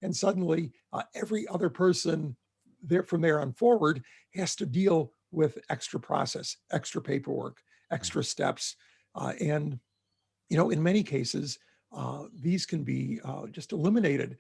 And suddenly every other person there from there on forward has to deal with extra process, extra paperwork, extra steps. And, in many cases, these can be just eliminated.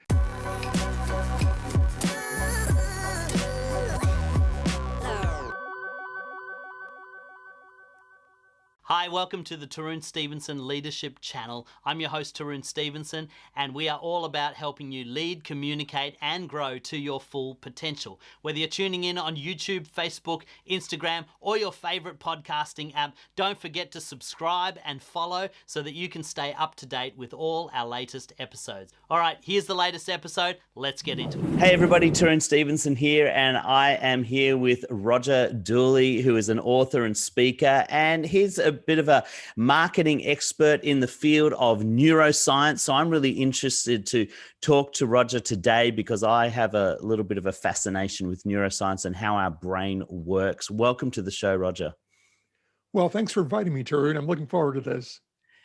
Hi, welcome to the Tarun Stevenson Leadership Channel. I'm your host, Tarun Stevenson, and we are all about helping you lead, communicate, and grow to your full potential. Whether you're tuning in on YouTube, Facebook, Instagram, or your favorite podcasting app, don't forget to subscribe and follow so that you can stay up to date with all our latest episodes. All right, here's the latest episode. Let's get into it. Hey everybody, Tarun Stevenson here, and I am here with Roger Dooley, who is an author and speaker, and he's a bit of a marketing expert in the field of neuroscience. So I'm really interested to talk to Roger today because I have a little bit of a fascination with neuroscience and how our brain works. Welcome to the show, Roger. Well, thanks for inviting me, Tarun. I'm looking forward to this.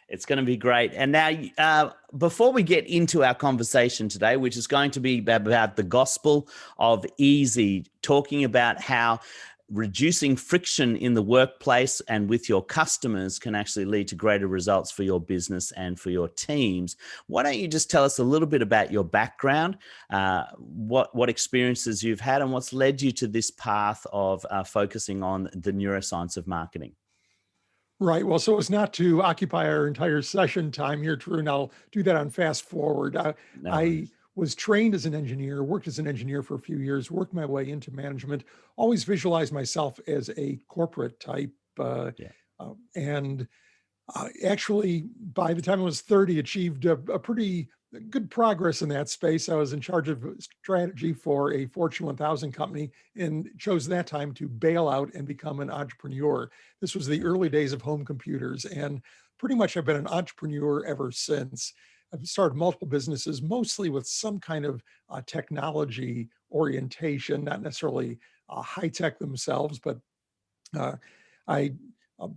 It's going to be great. And now, before we get into our conversation today, which is going to be about the gospel of easy, talking about how reducing friction in the workplace and with your customers can actually lead to greater results for your business and for your teams. Why don't you just tell us a little bit about your background, what experiences you've had, and what's led you to this path of focusing on the neuroscience of marketing? Right. Well, so as not to occupy our entire session time here, Tarun, I'll do that on fast forward. I was trained as an engineer, worked as an engineer for a few years, worked my way into management, always visualized myself as a corporate type. And actually, by the time I was 30, achieved a pretty good progress in that space. I was in charge of strategy for a Fortune 1000 company and chose that time to bail out and become an entrepreneur. This was the early days of home computers, and pretty much I've been an entrepreneur ever since. I've started multiple businesses, mostly with some kind of technology orientation, not necessarily high tech themselves, but I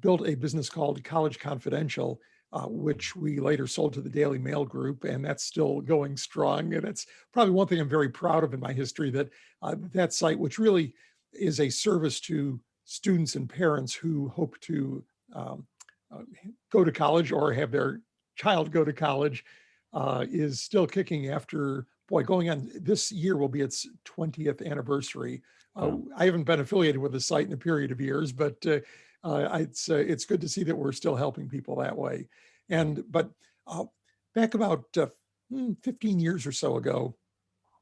built a business called College Confidential, which we later sold to the Daily Mail Group, and that's still going strong. And it's probably one thing I'm very proud of in my history, that that site, which really is a service to students and parents who hope to go to college or have their child go to college, is still kicking after, going on, this year will be its 20th anniversary. I haven't been affiliated with the site in a period of years, but it's good to see that we're still helping people that way. But back about 15 years or so ago,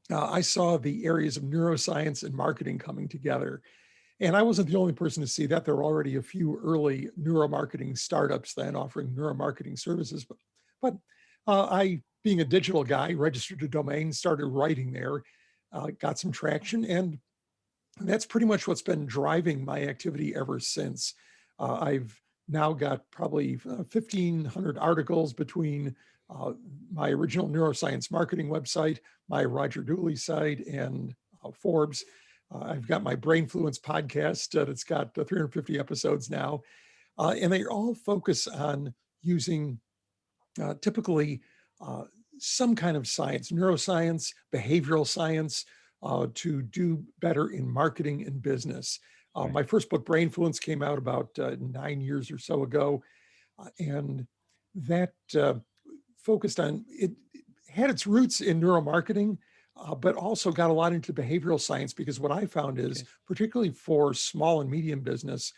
I saw the areas of neuroscience and marketing coming together. And I wasn't the only person to see that. There were already a few early neuromarketing startups then offering neuromarketing services. But I, being a digital guy, registered a domain, started writing there, got some traction, and that's pretty much what's been driving my activity ever since. I've now got probably 1,500 articles between my original neuroscience marketing website, my Roger Dooley site, and Forbes. I've got my Brainfluence podcast that's got 350 episodes now. And they all focus on using typically some kind of science, neuroscience, behavioral science, to do better in marketing and business. My first book, Brainfluence, came out about 9 years or so ago. And that focused on, it had its roots in neuromarketing, but also got a lot into behavioral science, because what I found is, particularly for small and medium business,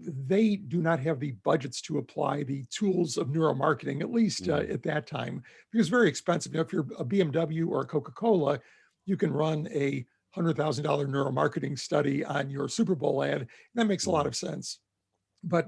they do not have the budgets to apply the tools of neuromarketing, at least at that time, because it's very expensive. If you're a BMW or a Coca-Cola, you can run a $100,000 neuromarketing study on your Super Bowl ad. And that makes a lot of sense. But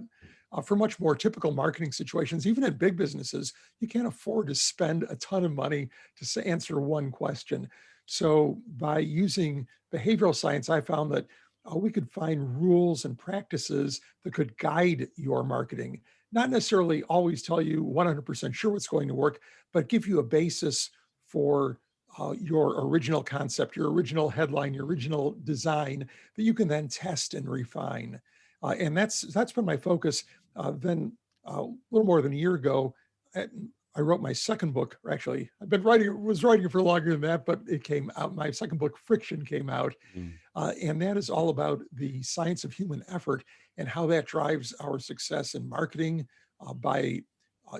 for much more typical marketing situations, even in big businesses, you can't afford to spend a ton of money to answer one question. So by using behavioral science, I found that we could find rules and practices that could guide your marketing, not necessarily always tell you 100% sure what's going to work, but give you a basis for your original concept, your original headline, your original design that you can then test and refine. And that's been my focus. Then a little more than a year ago, I wrote my second book, or actually was writing it for longer than that, but it came out. My second book, Friction, came out. Mm. And that is all about the science of human effort and how that drives our success in marketing by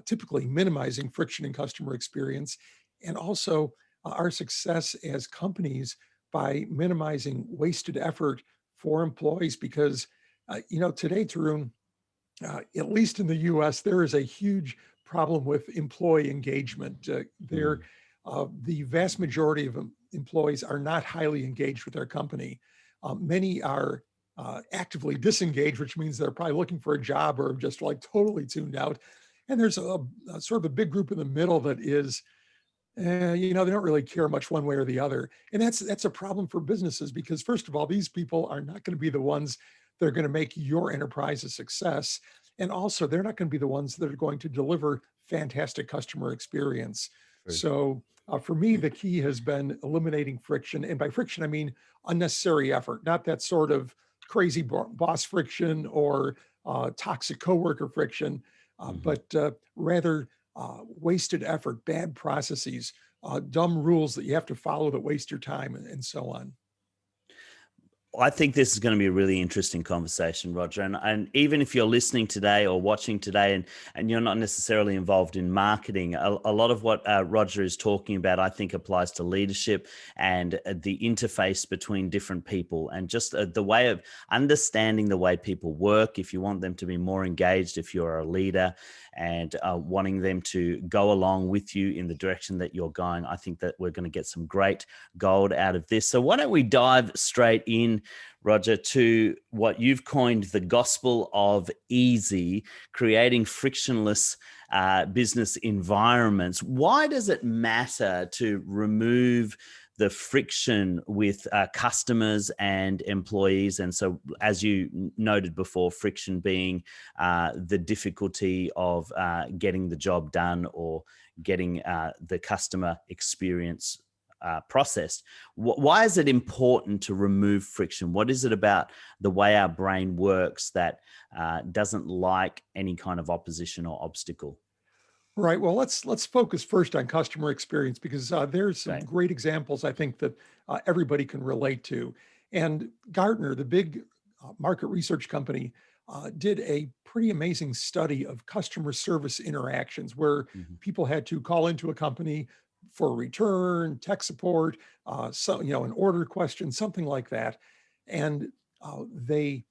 typically minimizing friction in customer experience, and also our success as companies by minimizing wasted effort for employees. Because, today, Tarun, at least in the US, there is a huge problem with employee engagement. Mm. The vast majority of employees are not highly engaged with their company. Many are actively disengaged, which means they're probably looking for a job or just like totally tuned out. And there's a sort of a big group in the middle that is, they don't really care much one way or the other. And that's a problem for businesses because, first of all, these people are not going to be the ones that are going to make your enterprise a success. And also, they're not going to be the ones that are going to deliver fantastic customer experience. True. So for me, the key has been eliminating friction. And by friction, I mean unnecessary effort, not that sort of crazy boss friction or toxic coworker friction, but rather wasted effort, bad processes, dumb rules that you have to follow that waste your time, and so on. I think this is going to be a really interesting conversation, Roger. And even if you're listening today or watching today and you're not necessarily involved in marketing, a lot of what Roger is talking about, I think applies to leadership and the interface between different people and just the way of understanding the way people work. If you want them to be more engaged, if you're a leader and wanting them to go along with you in the direction that you're going, I think that we're going to get some great gold out of this. So why don't we dive straight in, Roger, to what you've coined the gospel of easy, creating frictionless business environments. Why does it matter to remove the friction with customers and employees? And so, as you noted before, friction being the difficulty of getting the job done or getting the customer experience processed. Why is it important to remove friction? What is it about the way our brain works that doesn't like any kind of opposition or obstacle? Right. Well, let's focus first on customer experience because there's some great examples I think that everybody can relate to. And Gartner, the big market research company, did a pretty amazing study of customer service interactions where people had to call into a company for a return, tech support, an order question, something like that. And they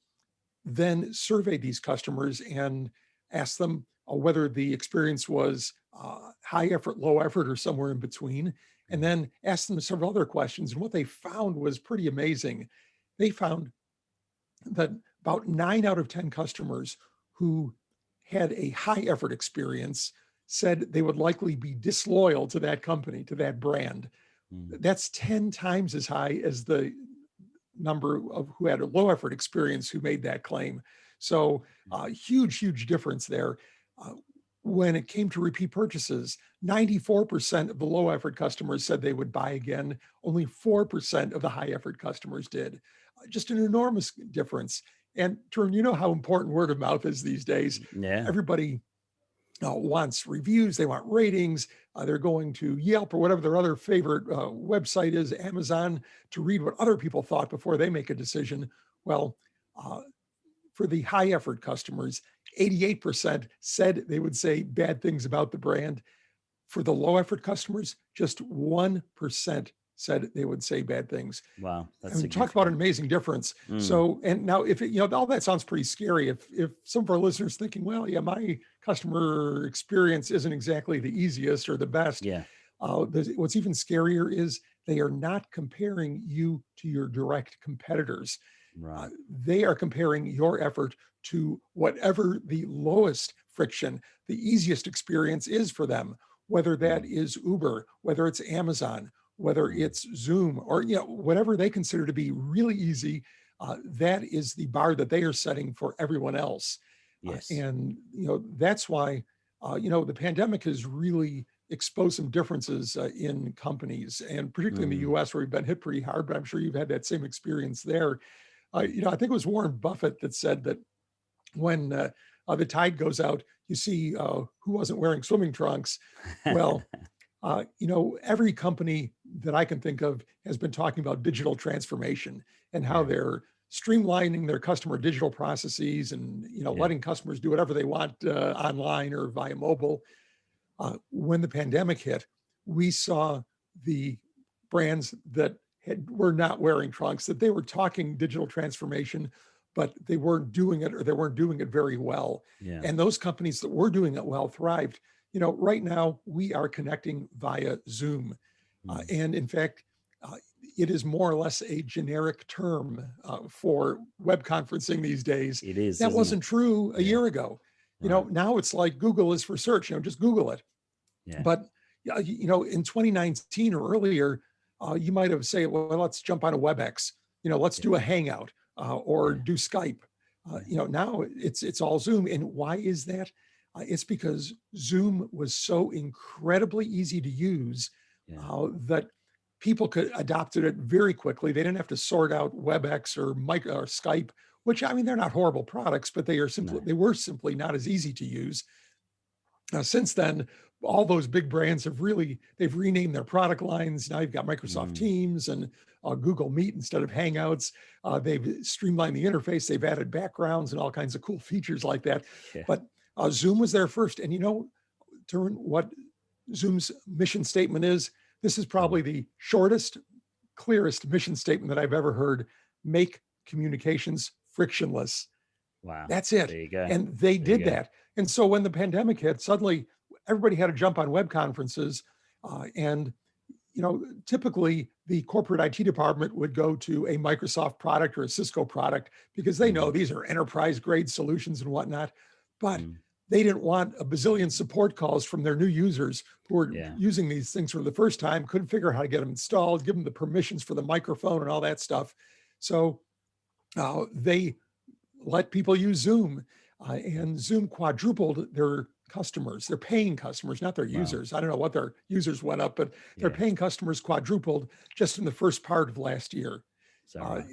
then surveyed these customers and asked them whether the experience was high effort, low effort, or somewhere in between, and then asked them several other questions. And what they found was pretty amazing. They found that about 9 out of 10 customers who had a high effort experience said they would likely be disloyal to that company, to that brand. That's 10 times as high as the number of who had a low effort experience who made that claim. So huge difference there. When it came to repeat purchases, 94% of the low effort customers said they would buy again. Only 4% of the high effort customers did. Just an enormous difference. And Tarun, you know how important word of mouth is these days. Yeah. Everybody wants reviews, they want ratings. They're going to Yelp or whatever their other favorite website is, Amazon, to read what other people thought before they make a decision. Well, for the high effort customers, 88% said they would say bad things about the brand. For the low effort customers, just 1% said they would say bad things. Wow. That's talk about an amazing difference. So, and now if all that sounds pretty scary, if some of our listeners thinking, well, yeah, my customer experience isn't exactly the easiest or the best. Yeah. What's even scarier is they are not comparing you to your direct competitors. Right. They are comparing your effort to whatever the lowest friction, the easiest experience is for them, whether that is Uber, whether it's Amazon, whether it's Zoom, or whatever they consider to be really easy. That is the bar that they are setting for everyone else. Yes. And that's why the pandemic has really exposed some differences in companies, and particularly in the U.S. where we've been hit pretty hard. But I'm sure you've had that same experience there. I think it was Warren Buffett that said that when the tide goes out, you see who wasn't wearing swimming trunks. Well, every company that I can think of has been talking about digital transformation and how Yeah. they're streamlining their customer digital processes and, letting customers do whatever they want online or via mobile. When the pandemic hit, we saw the brands that were not wearing trunks, that they were talking digital transformation, but they weren't doing it, or they weren't doing it very well. Yeah. And those companies that were doing it well thrived. Right now we are connecting via Zoom. Mm. And in fact, it is more or less a generic term for web conferencing these days. It is. That Isn't wasn't it? true a Yeah. year ago. Right. Now it's like Google is for search, just Google it. Yeah. But in 2019 or earlier, you might have said, well, let's jump on a WebEx, let's do a Hangout or Yeah. do Skype. Now it's all Zoom. And why is that? It's because Zoom was so incredibly easy to use Yeah. that people could adopted it very quickly. They didn't have to sort out WebEx or Skype, which, I mean, they're not horrible products, but they were simply not as easy to use. Since then, all those big brands they've renamed their product lines. Now you've got Microsoft Teams and Google Meet instead of Hangouts. They've streamlined the interface. They've added backgrounds and all kinds of cool features like that. Yeah. But Zoom was there first. And Tarun, what Zoom's mission statement is? This is probably the shortest, clearest mission statement that I've ever heard. Make communications frictionless. Wow. That's it. There you go. And they There you did go. that. And so when the pandemic hit, suddenly everybody had to jump on web conferences. And typically the corporate IT department would go to a Microsoft product or a Cisco product because they know these are enterprise grade solutions and whatnot. But they didn't want a bazillion support calls from their new users who were using these things for the first time, couldn't figure out how to get them installed, give them the permissions for the microphone and all that stuff. So they let people use Zoom, and Zoom quadrupled their customers, their paying customers, not their users. I don't know what their users went up, but their paying customers quadrupled just in the first part of last year.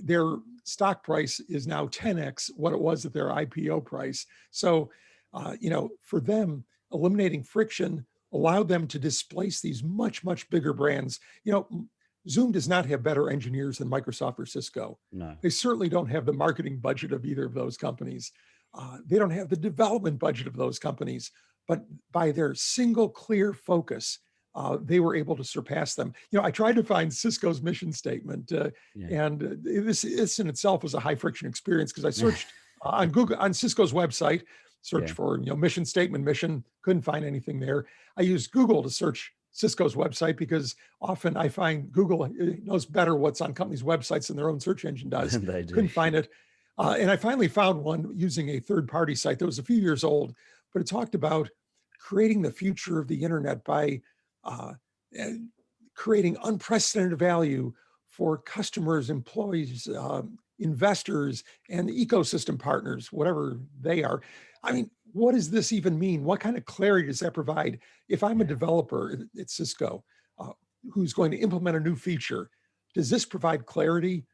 Their stock price is now 10x what it was at their IPO price. So, for them, eliminating friction allowed them to displace these much, much bigger brands. Zoom does not have better engineers than Microsoft or Cisco. No. They certainly don't have the marketing budget of either of those companies. They don't have the development budget of those companies, but by their single clear focus, they were able to surpass them. I tried to find Cisco's mission statement, and this in itself was a high friction experience because I searched on Cisco's website, searched for mission statement, couldn't find anything there. I used Google to search Cisco's website because often I find Google knows better what's on companies' websites than their own search engine does. They do. Couldn't find it. And I finally found one using a third-party site that was a few years old, but it talked about creating the future of the internet by creating unprecedented value for customers, employees, investors, and ecosystem partners, whatever they are. I mean, what does this even mean? What kind of clarity does that provide? If I'm a developer at Cisco who's going to implement a new feature, does this provide clarity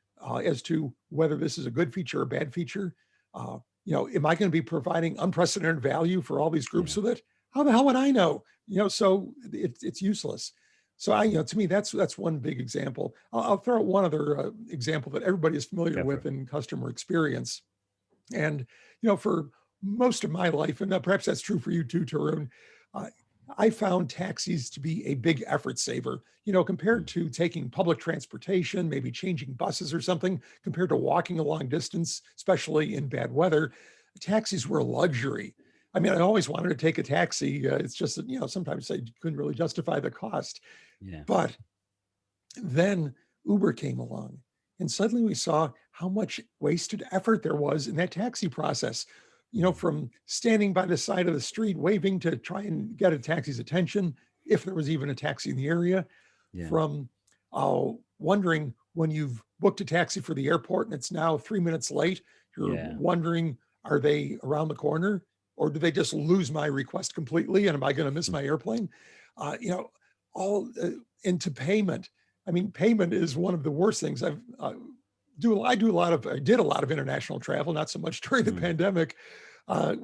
as to whether this is a good feature or a bad feature? Am I going to be providing unprecedented value for all these groups with it? How the hell would I know? So it's useless. So to me, that's one big example. I'll throw out one other example that everybody is familiar with in customer experience. And, for most of my life, and perhaps that's true for you too, Tarun, I found taxis to be a big effort saver, compared to taking public transportation, maybe changing buses or something, compared to walking a long distance, especially in bad weather. Taxis were a luxury. I mean, I always wanted to take a taxi. It's just that, sometimes I couldn't really justify the cost. But then Uber came along, and suddenly we saw how much wasted effort there was in that taxi process. From standing by the side of the street, waving to try and get a taxi's attention, if there was even a taxi in the area, from wondering when you've booked a taxi for the airport and it's now 3 minutes late, you're wondering, are they around the corner, or do they just lose my request completely? And am I going to miss my airplane? All into payment. I mean, payment is one of the worst things. I did a lot of international travel, not so much during the pandemic,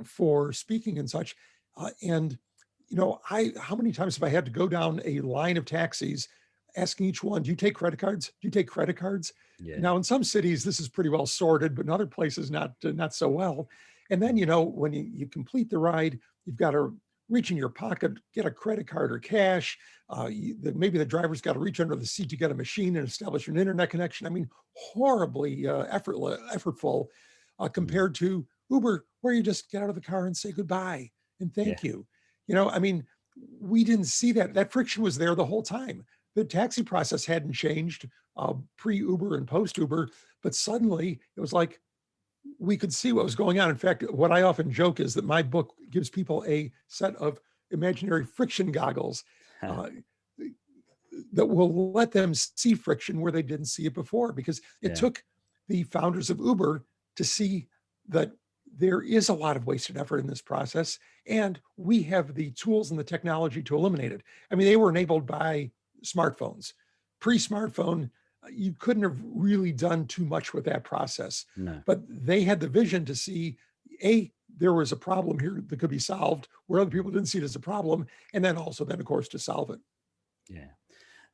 for speaking and such. And, how many times have I had to go down a line of taxis asking each one, do you take credit cards? Do you take credit cards? Yeah. Now, in some cities, this is pretty well sorted, but in other places, not so well. And then, when you complete the ride, you've got to reach in your pocket, get a credit card or cash. Maybe the driver's got to reach under the seat to get a machine and establish an internet connection. I mean, horribly effortful Mm. compared to Uber, where you just get out of the car and say goodbye and Yeah. thank you. I mean, we didn't see that. That friction was there the whole time. The taxi process hadn't changed pre-Uber and post-Uber, but suddenly it was like we could see what was going on. In fact, what I often joke is that my book gives people a set of imaginary friction goggles uh, that will let them see friction where they didn't see it before, because it Yeah. took the founders of Uber to see that there is a lot of wasted effort in this process, and we have the tools and the technology to eliminate it. I mean, they were enabled by smartphones. Pre-smartphone, you couldn't have really done too much with that process, No. but they had the vision to see, there was a problem here that could be solved where other people didn't see it as a problem, and then also then, of course, to solve it. Yeah.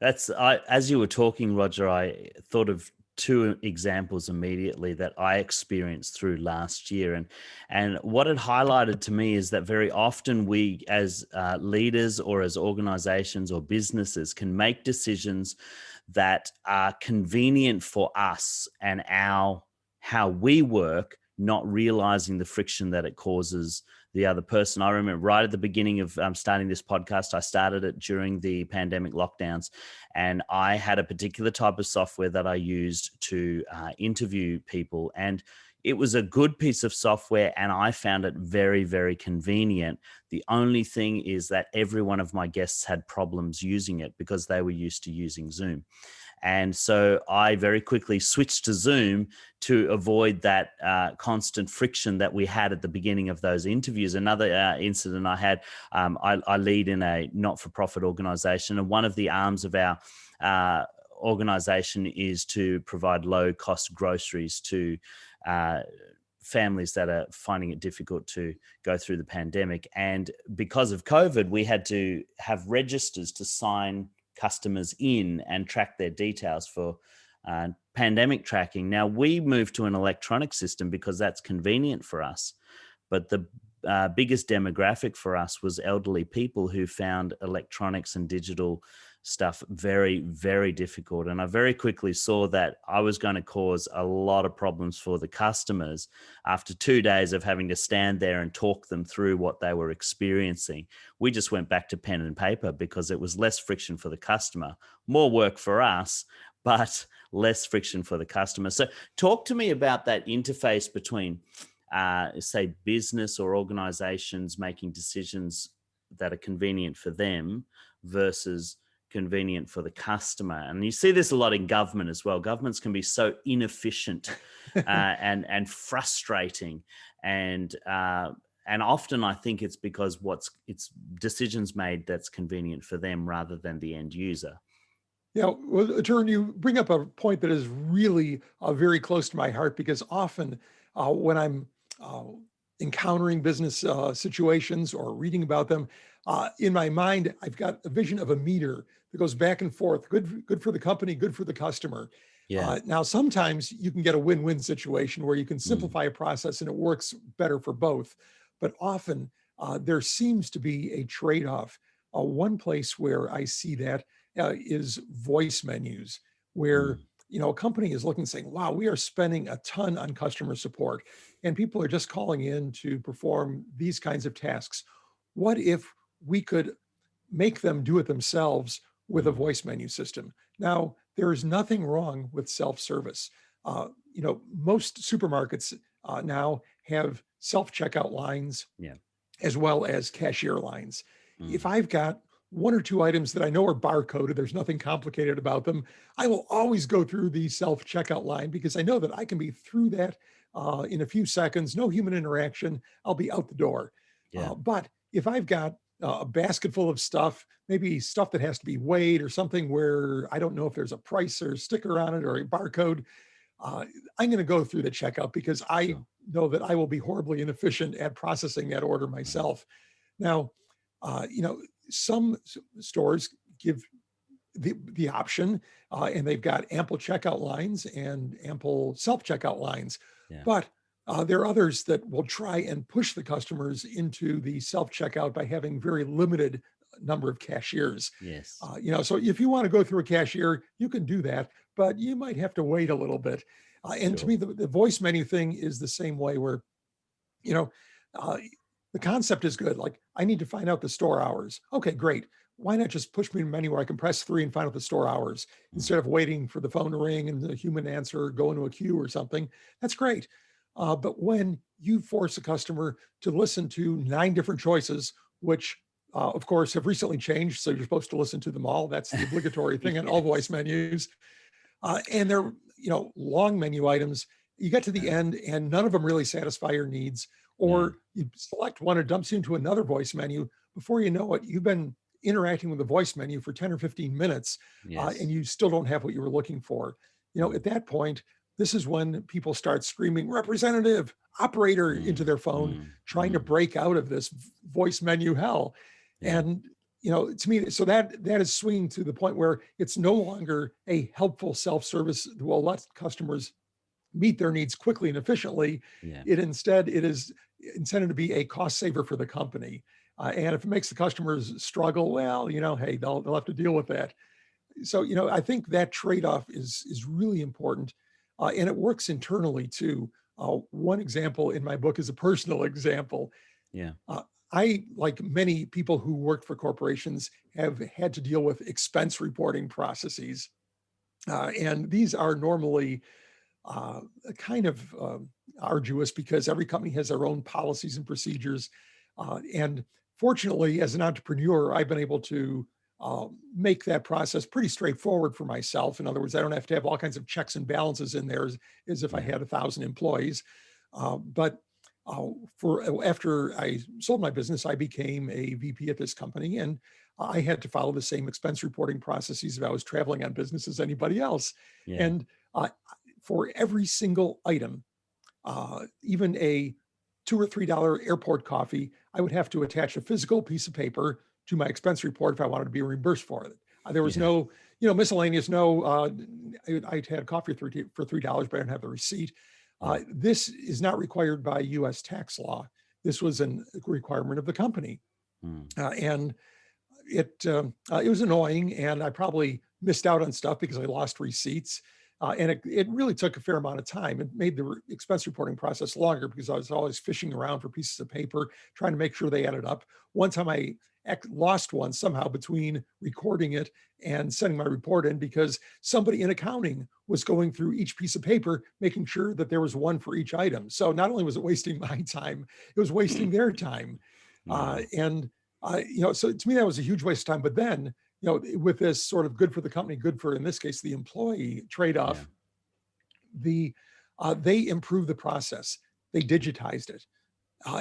As you were talking, Roger, I thought of two examples immediately that I experienced through last year. And what it highlighted to me is that very often we as leaders or as organizations or businesses can make decisions that are convenient for us and how we work, not realizing the friction that it causes the other person. I remember right at the beginning of starting this podcast, I started it during the pandemic lockdowns, and I had a particular type of software that I used to interview people. And it was a good piece of software, and I found it very, very convenient. The only thing is that every one of my guests had problems using it because they were used to using Zoom. And so I very quickly switched to Zoom to avoid that constant friction that we had at the beginning of those interviews. Another incident I had, I lead in a not-for-profit organization, and one of the arms of our organization is to provide low-cost groceries to families that are finding it difficult to go through the pandemic. And because of COVID, we had to have registers to sign customers in and track their details for pandemic tracking. Now, we moved to an electronic system because that's convenient for us. But the biggest demographic for us was elderly people who found electronics and digital stuff very, very difficult. And I very quickly saw that I was going to cause a lot of problems for the customers after 2 days of having to stand there and talk them through what they were experiencing. We just went back to pen and paper because it was less friction for the customer, more work for us, but less friction for the customer. So talk to me about that interface between say business or organizations making decisions that are convenient for them versus convenient for the customer. And you see this a lot in government as well. Governments can be so inefficient and frustrating, and often I think it's because it's decisions made that's convenient for them rather than the end user. Yeah, well, Tarun, you bring up a point that is really very close to my heart, because often when I'm uh, encountering business situations or reading about them, in my mind, I've got a vision of a meter that goes back and forth. Good for the company, good for the customer. Yeah. Now, sometimes you can get a win-win situation where you can Mm. simplify a process and it works better for both. But often there seems to be a trade-off. One place where I see that is voice menus, where Mm. a company is looking saying, wow, we are spending a ton on customer support and people are just calling in to perform these kinds of tasks. What if we could make them do it themselves with a Mm. voice menu system? Now, there is nothing wrong with self-service. Most supermarkets now have self-checkout lines Yeah. as well as cashier lines. If Mm. I've got one or two items that I know are barcoded, there's nothing complicated about them, I will always go through the self checkout line because I know that I can be through that in a few seconds, no human interaction, I'll be out the door. Yeah. But if I've got a basket full of stuff, maybe stuff that has to be weighed or something where I don't know if there's a price or a sticker on it or a barcode, uh, I'm going to go through the checkout because I Sure. know that I will be horribly inefficient at processing that order Mm. myself. Now, some stores give the option, and they've got ample checkout lines and ample self-checkout lines. Yeah. But there are others that will try and push the customers into the self-checkout by having very limited number of cashiers. Yes. So if you want to go through a cashier, you can do that, but you might have to wait a little bit. And to Sure. me, the voice menu thing is the same way, where, you know, uh, the concept is good. Like, I need to find out the store hours. Okay, great. Why not just push me to a menu where I can press 3 and find out the store hours instead of waiting for the phone to ring and the human answer, go into a queue or something? That's great. But when you force a customer to listen to 9 different choices, which of course have recently changed, so you're supposed to listen to them all. That's the obligatory thing on all voice Yes. menus. And they're, long menu items. You get to the end and none of them really satisfy your needs, Yeah. or you select one, it dumps you into another voice menu. Before you know it, you've been interacting with the voice menu for 10 or 15 minutes, Yes. and you still don't have what you were looking for. At that point, this is when people start screaming representative, operator into their phone, trying to break out of this voice menu hell. Yeah. And to me, so that is swinging to the point where it's no longer a helpful self-service that will let customers meet their needs quickly and efficiently. Yeah. It is intended to be a cost saver for the company. And if it makes the customers struggle, well, hey, they'll have to deal with that. So, I think that trade-off is really important. And it works internally too. One example in my book is a personal example. Yeah. I, like many people who work for corporations, have had to deal with expense reporting processes. And these are normally kind of arduous because every company has their own policies and procedures. And fortunately, as an entrepreneur, I've been able to make that process pretty straightforward for myself. In other words, I don't have to have all kinds of checks and balances in there as if I had 1,000 employees. But after I sold my business, I became a VP at this company, and I had to follow the same expense reporting processes if I was traveling on business as anybody else. Yeah. And for every single item, even a $2 or $3 airport coffee, I would have to attach a physical piece of paper to my expense report if I wanted to be reimbursed for it. There was no, miscellaneous. No, I had coffee for $3, but I didn't have the receipt. This is not required by U.S. tax law. This was a requirement of the company, and it was annoying, and I probably missed out on stuff because I lost receipts. And it really took a fair amount of time. It made the expense reporting process longer because I was always fishing around for pieces of paper, trying to make sure they added up. One time I lost one somehow between recording it and sending my report in because somebody in accounting was going through each piece of paper, making sure that there was one for each item. So not only was it wasting my time, it was wasting their time. So to me, that was a huge waste of time. But then, with this sort of good for the company, good for, in this case, the employee trade-off, they improved the process. They digitized it.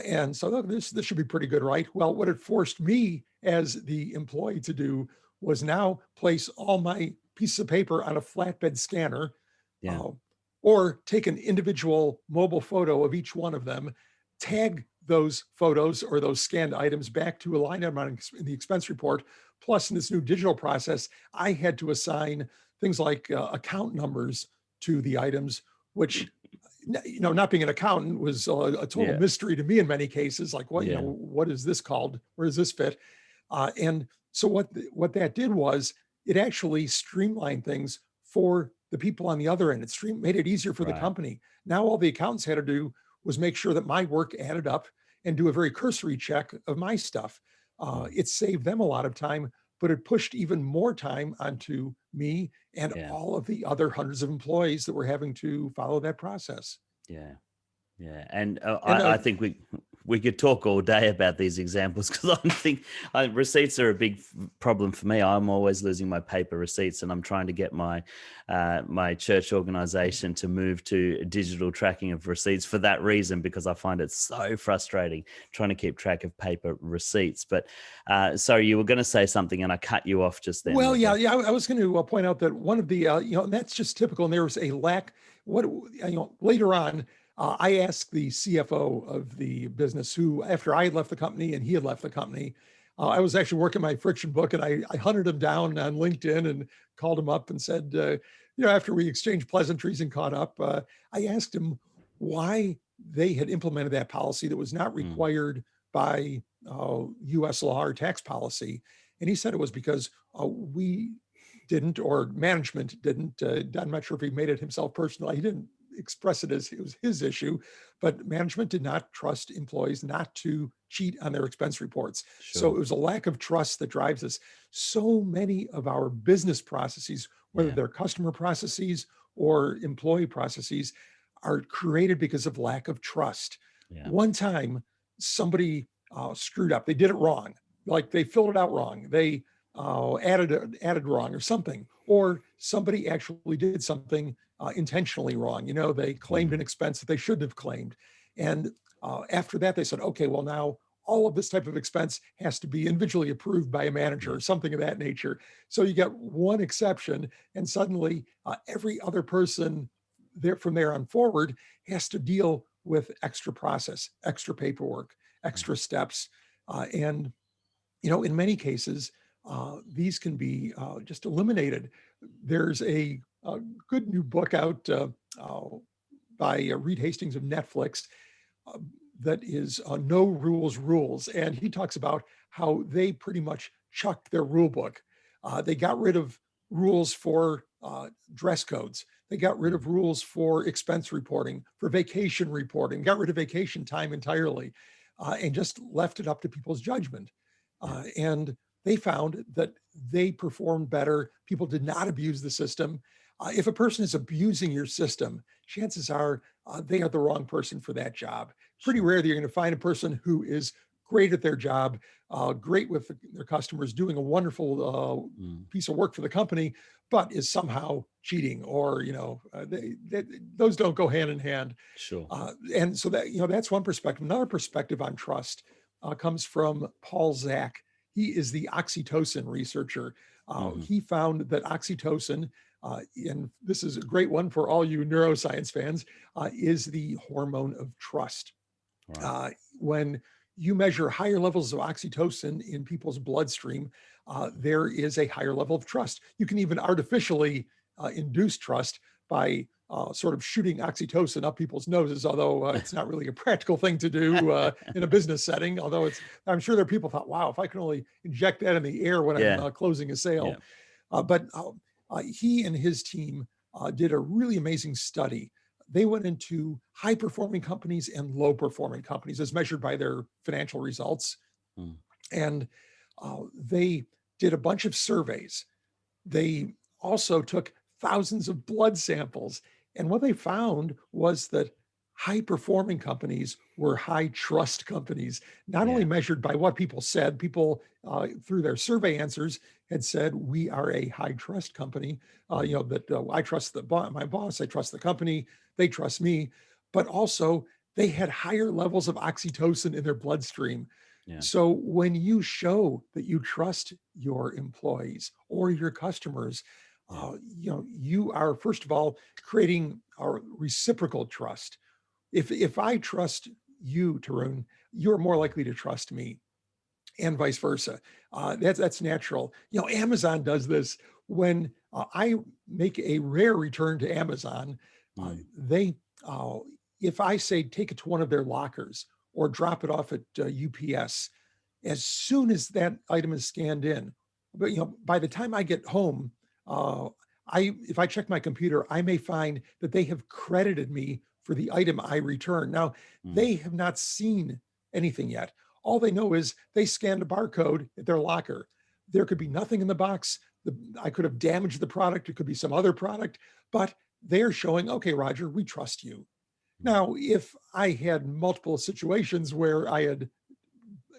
And so this should be pretty good, right? Well, what it forced me as the employee to do was now place all my pieces of paper on a flatbed scanner, or take an individual mobile photo of each one of them, tag those photos or those scanned items back to a line item in the expense report. Plus, in this new digital process, I had to assign things like account numbers to the items, which, not being an accountant was a total mystery to me in many cases. Like, what is this called? Where does this fit? And so what that did was it actually streamlined things for the people on the other end. It made it easier for the company. Now all the accountants had to do was make sure that my work added up and do a very cursory check of my stuff. It saved them a lot of time, but it pushed even more time onto me and all of the other hundreds of employees that were having to follow that process. Yeah. And I think we could talk all day about these examples because I think receipts are a big problem for me. I'm always losing my paper receipts, and I'm trying to get my my church organization to move to digital tracking of receipts for that reason, because I find it so frustrating trying to keep track of paper receipts. But sorry, you were going to say something and I cut you off just then. Well, I was going to point out that one of the, and that's just typical. And there was a lack, later on, I asked the CFO of the business who, after I had left the company and he had left the company, I was actually working my friction book, and I hunted him down on LinkedIn and called him up and said, after we exchanged pleasantries and caught up, I asked him why they had implemented that policy that was not required by US law or tax policy. And he said it was because we didn't, or management didn't. I'm not sure if he made it himself personally. He didn't express it as it was his issue, but management did not trust employees not to cheat on their expense reports. Sure. So it was a lack of trust that drives us. So many of our business processes, whether they're customer processes or employee processes, are created because of lack of trust. Yeah. One time, somebody screwed up. They did it wrong. Like they filled it out wrong. They added wrong or something, or somebody actually did something intentionally wrong. They claimed an expense that they shouldn't have claimed. And after that, they said, okay, well, now all of this type of expense has to be individually approved by a manager or something of that nature. So you get one exception, and suddenly every other person there from there on forward has to deal with extra process, extra paperwork, extra steps. And in many cases, these can be just eliminated. There's a good new book out by Reed Hastings of Netflix that is No Rules Rules. And he talks about how they pretty much chucked their rule book. They got rid of rules for dress codes. They got rid of rules for expense reporting, for vacation reporting, got rid of vacation time entirely, and just left it up to people's judgment. And they found that they performed better. People did not abuse the system. If a person is abusing your system, chances are they are the wrong person for that job. Pretty rare that you're going to find a person who is great at their job, great with their customers, doing a wonderful piece of work for the company, but is somehow cheating, or those don't go hand in hand. Sure. And so that's one perspective. Another perspective on trust comes from Paul Zak. He is the oxytocin researcher. He found that oxytocin, and this is a great one for all you neuroscience fans, is the hormone of trust. Right. When you measure higher levels of oxytocin in people's bloodstream, there is a higher level of trust. You can even artificially induce trust by sort of shooting oxytocin up people's noses, although it's not really a practical thing to do in a business setting. Although I'm sure there are people thought, wow, if I can only inject that in the air when I'm closing a sale. But he and his team did a really amazing study. They went into high performing companies and low performing companies as measured by their financial results. And they did a bunch of surveys. They also took thousands of blood samples. And what they found was that high performing companies were high trust companies, not only measured by what people said. People through their survey answers had said, we are a high trust company, that I trust my boss, I trust the company, they trust me, but also they had higher levels of oxytocin in their bloodstream. So when you show that you trust your employees or your customers, you are, first of all, creating our reciprocal trust. If I trust you, Tarun, you're more likely to trust me, and vice versa. That's natural. Amazon does this. When I make a rare return to Amazon, they, if I say take it to one of their lockers or drop it off at UPS, as soon as that item is scanned in, but by the time I get home, if I check my computer, I may find that they have credited me for the item I return. Now, they have not seen anything yet. All they know is they scanned a barcode at their locker. There could be nothing in the box. I could have damaged the product. It could be some other product, but they're showing, okay, Roger, we trust you. Now, if I had multiple situations where I had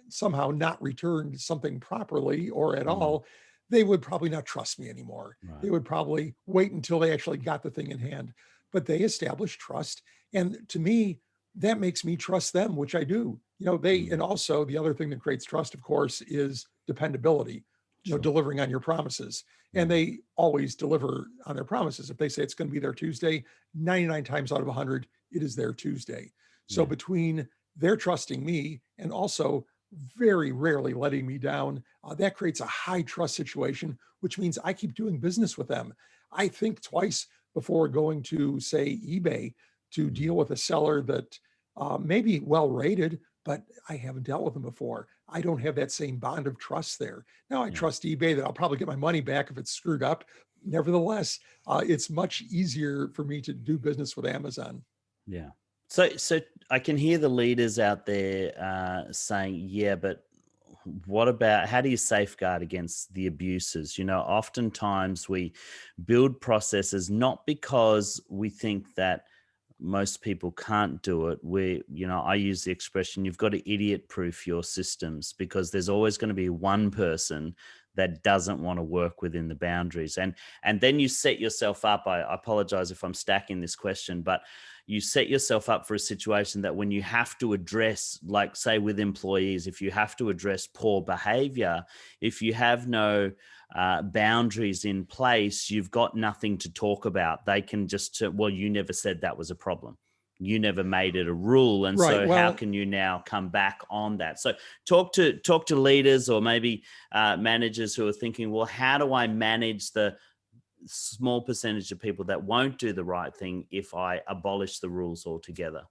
somehow not returned something properly or at all, they would probably not trust me anymore. Right. They would probably wait until they actually got the thing in hand. But they established trust. And to me, that makes me trust them, which I do. And also the other thing that creates trust, of course, is dependability, delivering on your promises. And they always deliver on their promises. If they say it's going to be there Tuesday, 99 times out of 100, it is their Tuesday. So Yeah. between their trusting me and also very rarely letting me down, that creates a high trust situation, which means I keep doing business with them. I think twice before going to, say, eBay to deal with a seller that may be well rated, but I haven't dealt with them before. I don't have that same bond of trust there. Now I Yeah. trust eBay that I'll probably get my money back if it's screwed up. Nevertheless, it's much easier for me to do business with Amazon. Yeah. So I can hear the leaders out there saying, yeah, but what about how do you safeguard against the abuses? Oftentimes we build processes not because we think that most people can't do it. I use the expression, you've got to idiot proof your systems, because there's always going to be one person that doesn't want to work within the boundaries. And then you set yourself up. I apologize if I'm stacking this question, but you set yourself up for a situation that when you have to address, like say with employees, if you have to address poor behavior, if you have no boundaries in place, you've got nothing to talk about. They can just, well, you never said that was a problem. You never made it a rule. And Right. so how Well, can you now come back on that? So talk to leaders or maybe managers who are thinking, well, how do I manage the small percentage of people that won't do the right thing if I abolish the rules altogether?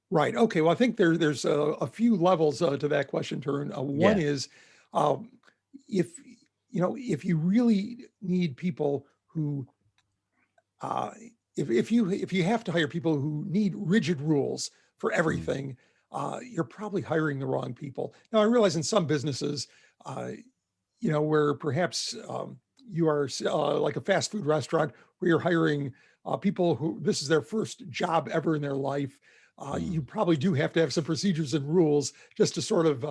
right. Okay. Well, I think there's a few levels to that question, Tarun. One Yeah. is um, if if you really need people who uh, if you have to hire people who need rigid rules for Mm, everything, you're probably hiring the wrong people. Now, I realize in some businesses, where perhaps you are like a fast food restaurant where you're hiring people who this is their first job ever in their life. You mm, probably do have to have some procedures and rules just to sort of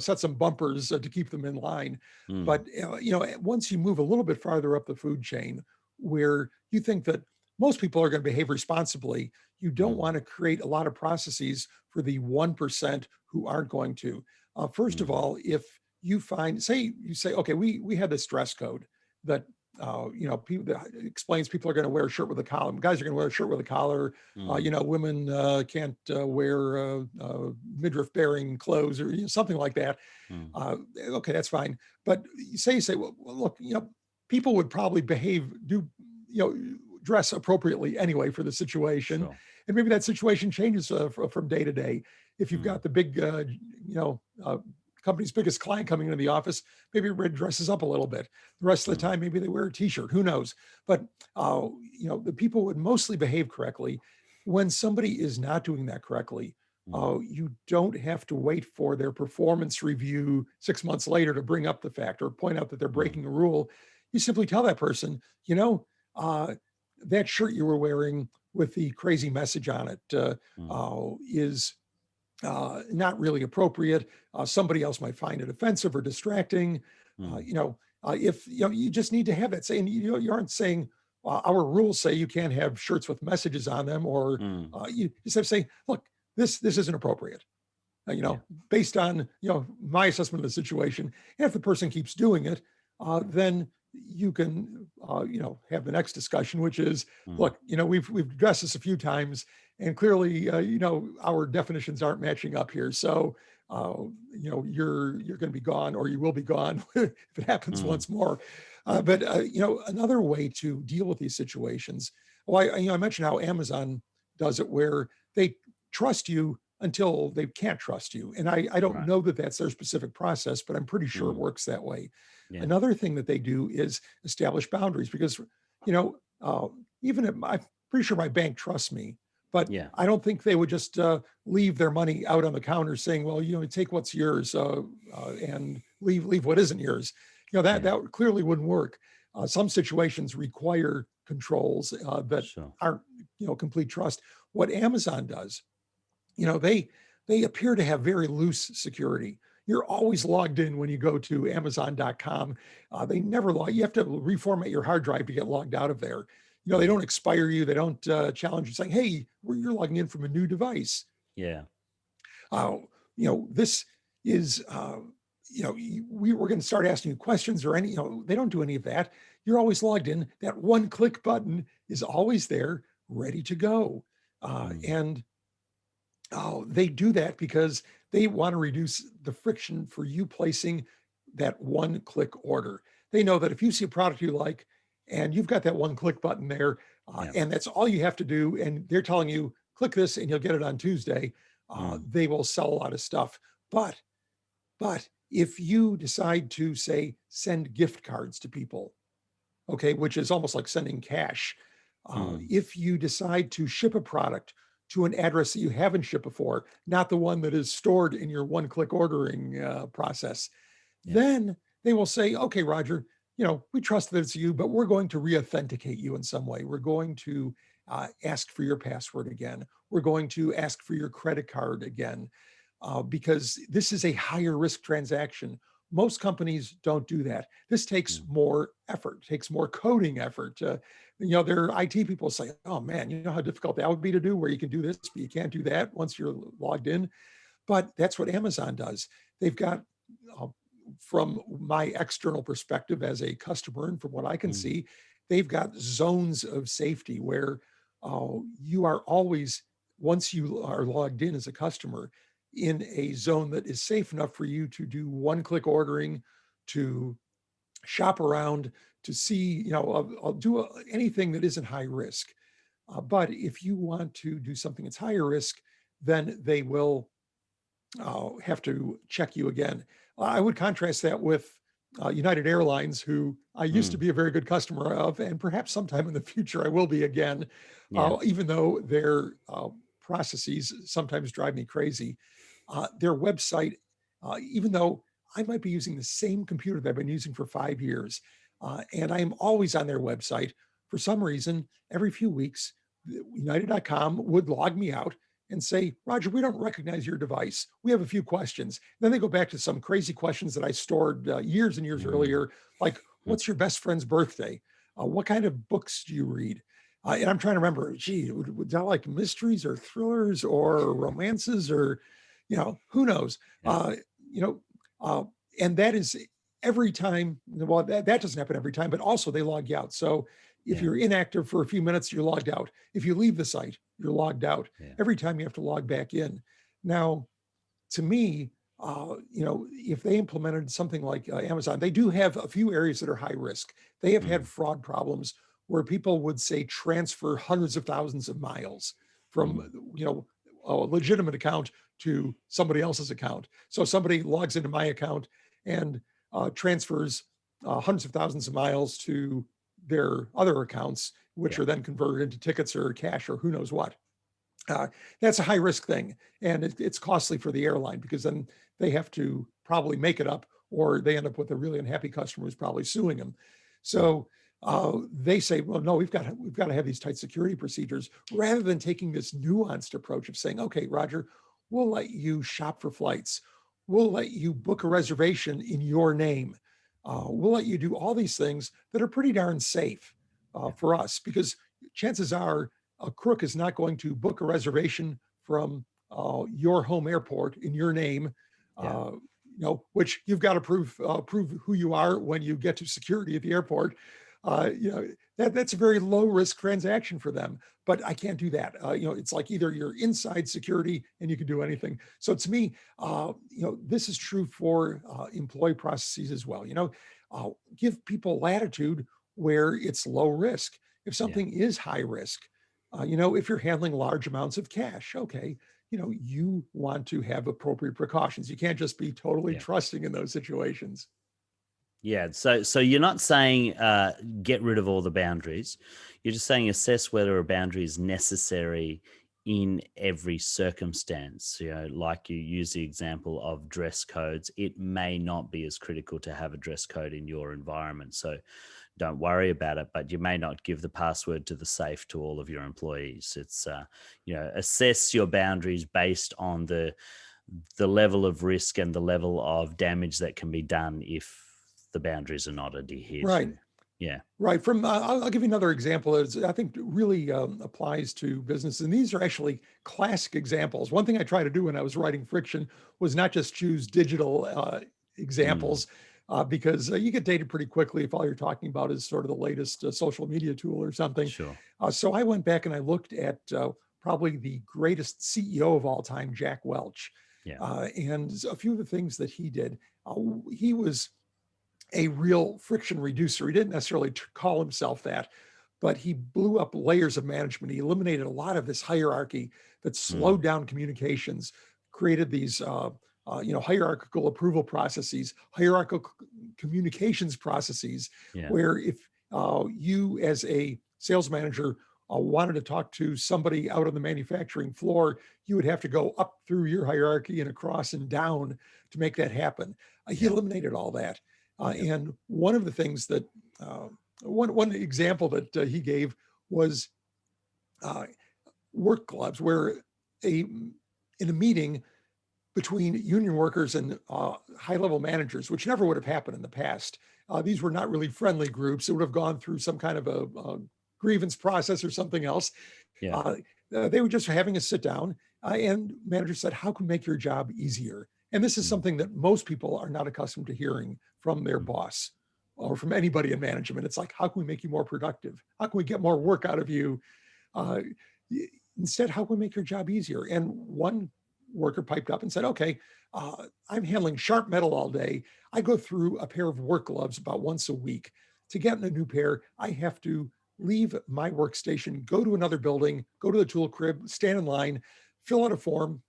set some bumpers to keep them in line. mm, But once you move a little bit farther up the food chain, where you think that most people are going to behave responsibly, you don't mm, want to create a lot of processes for the 1% who aren't going to. First of mm, all, if you say, okay, we had this dress code that people that explains people are going to wear a shirt with a collar. Guys are going to wear a shirt with a collar. mm, Women can't wear midriff bearing clothes or something like that. mm. Okay, that's fine. But you say, well, look, people would probably dress appropriately anyway for the situation, Sure. and maybe that situation changes from day to day. If you've Mm, got the big, company's biggest client coming into the office, maybe everybody dresses up a little bit. The rest of the mm, time, maybe they wear a t-shirt, who knows? But, the people would mostly behave correctly. When somebody is not doing that correctly, mm, you don't have to wait for their performance review 6 months later to bring up the fact or point out that they're mm, breaking a rule. You simply tell that person, uh, that shirt you were wearing with the crazy message on it mm, is not really appropriate. Somebody else might find it offensive or distracting. mm, If you just need to have that saying, you aren't saying our rules say you can't have shirts with messages on them, or mm. you just have to say, look, this isn't appropriate. Yeah. Based on my assessment of the situation. And if the person keeps doing it, then you can have the next discussion, which is, Mm, look, we've addressed this a few times, and clearly our definitions aren't matching up here. So you're going to be gone, or you will be gone if it happens mm, once more. But another way to deal with these situations. Well, I mentioned how Amazon does it, where they trust you until they can't trust you. And I don't right. know that that's their specific process, but I'm pretty sure it Mm, works that way. yeah. Another thing that they do is establish boundaries, because, even if I'm pretty sure my bank trusts me, but Yeah. I don't think they would just leave their money out on the counter saying, well, take what's yours and leave what isn't yours. That Yeah. that clearly wouldn't work. Some situations require controls that Sure. aren't, complete trust. What Amazon does, they appear to have very loose security. You're always logged in when you go to Amazon.com. They never log. You have to reformat your hard drive to get logged out of there. They Mm, don't expire you. They don't challenge you saying, "Hey, you're logging in from a new device." yeah. This is, we're going to start asking you questions or any. They don't do any of that. You're always logged in. That one click button is always there, ready to go. And they do that because they want to reduce the friction for you placing that one-click order. They know that if you see a product you like and you've got that one-click button there, and that's all you have to do, and they're telling you, click this and you'll get it on Tuesday, they will sell a lot of stuff. But if you decide to, say, send gift cards to people, okay, which is almost like sending cash. If you decide to ship a product to an address that you haven't shipped before, not the one that is stored in your one-click ordering process, then they will say, okay, Roger, we trust that it's you, but we're going to re-authenticate you in some way. We're going to ask for your password again. We're going to ask for your credit card again, because this is a higher risk transaction. Most companies don't do that. This takes more effort, takes more coding effort. Their IT people say, oh man, you know how difficult that would be to do, where you can do this, but you can't do that once you're logged in. But that's what Amazon does. They've got, from my external perspective as a customer, and from what I can see, they've got zones of safety where you are always, once you are logged in as a customer, in a zone that is safe enough for you to do one-click ordering, to shop around, to see, I'll do anything that isn't high risk. But if you want to do something that's higher risk, then they will have to check you again. I would contrast that with United Airlines, who I used to be a very good customer of, and perhaps sometime in the future I will be again, even though their processes sometimes drive me crazy. Their website, even though I might be using the same computer that I've been using for 5 years, and I am always on their website, for some reason, every few weeks, United.com would log me out and say, Roger, we don't recognize your device. We have a few questions. Then they go back to some crazy questions that I stored years and years earlier, like, what's your best friend's birthday? What kind of books do you read? And I'm trying to remember, gee, would I like mysteries or thrillers or romances, or, who knows? And that is every time. Well, that doesn't happen every time, but also they log you out. So if you're inactive for a few minutes, you're logged out. If you leave the site, you're logged out. Every time you have to log back in. Now, to me, if they implemented something like Amazon, they do have a few areas that are high risk. They have had fraud problems where people would, say, transfer hundreds of thousands of miles from, a legitimate account to somebody else's account. So somebody logs into my account and transfers hundreds of thousands of miles to their other accounts, which are then converted into tickets or cash or who knows what. That's a high risk thing. And it's costly for the airline, because then they have to probably make it up, or they end up with a really unhappy customer who's probably suing them. So they say, well, no, we've got to have these tight security procedures, rather than taking this nuanced approach of saying, okay, Roger, we'll let you shop for flights. We'll let you book a reservation in your name. We'll let you do all these things that are pretty darn safe for us, because chances are a crook is not going to book a reservation from your home airport in your name, which you've got to prove who you are when you get to security at the airport. That's a very low risk transaction for them, but I can't do that. It's like either you're inside security and you can do anything. So to me, this is true for employee processes as well. Give people latitude where it's low risk. If something is high risk, if you're handling large amounts of cash, okay, you want to have appropriate precautions. You can't just be totally trusting in those situations. Yeah. So you're not saying get rid of all the boundaries. You're just saying assess whether a boundary is necessary in every circumstance. Like you use the example of dress codes. It may not be as critical to have a dress code in your environment. So don't worry about it, but you may not give the password to the safe to all of your employees. It's, assess your boundaries based on the level of risk and the level of damage that can be done if the boundaries are not adhered to. Yeah. Right. From I'll give you another example that I think really applies to business. And these are actually classic examples. One thing I try to do when I was writing Friction was not just choose digital examples, because you get dated pretty quickly if all you're talking about is sort of the latest social media tool or something. Sure. So I went back and I looked at probably the greatest CEO of all time, Jack Welch. Yeah. And a few of the things that he did, he was a real friction reducer. He didn't necessarily call himself that, but he blew up layers of management. He eliminated a lot of this hierarchy that slowed down communications, created these hierarchical approval processes, hierarchical communications processes, where if you as a sales manager wanted to talk to somebody out on the manufacturing floor, you would have to go up through your hierarchy and across and down to make that happen. He eliminated all that. And one of the things that, one example that he gave was work gloves, where in a meeting between union workers and high-level managers, which never would have happened in the past. These were not really friendly groups. It would have gone through some kind of a grievance process or something else. They were just having a sit down, and manager said, "How can we make your job easier?" And this is something that most people are not accustomed to hearing from their boss or from anybody in management. It's like, how can we make you more productive? How can we get more work out of you? Instead, how can we make your job easier? And one worker piped up and said, "Okay, I'm handling sharp metal all day. I go through a pair of work gloves about once a week. To get in a new pair, I have to leave my workstation, go to another building, go to the tool crib, stand in line, fill out a form,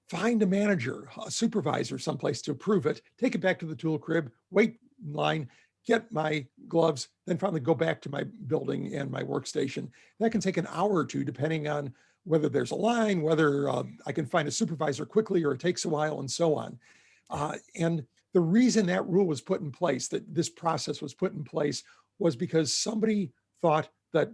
find a manager, a supervisor someplace to approve it, take it back to the tool crib, wait in line, get my gloves, then finally go back to my building and my workstation." That can take an hour or two, depending on whether there's a line, whether I can find a supervisor quickly or it takes a while, and so on. And the reason that rule was put in place, that this process was put in place, was because somebody thought that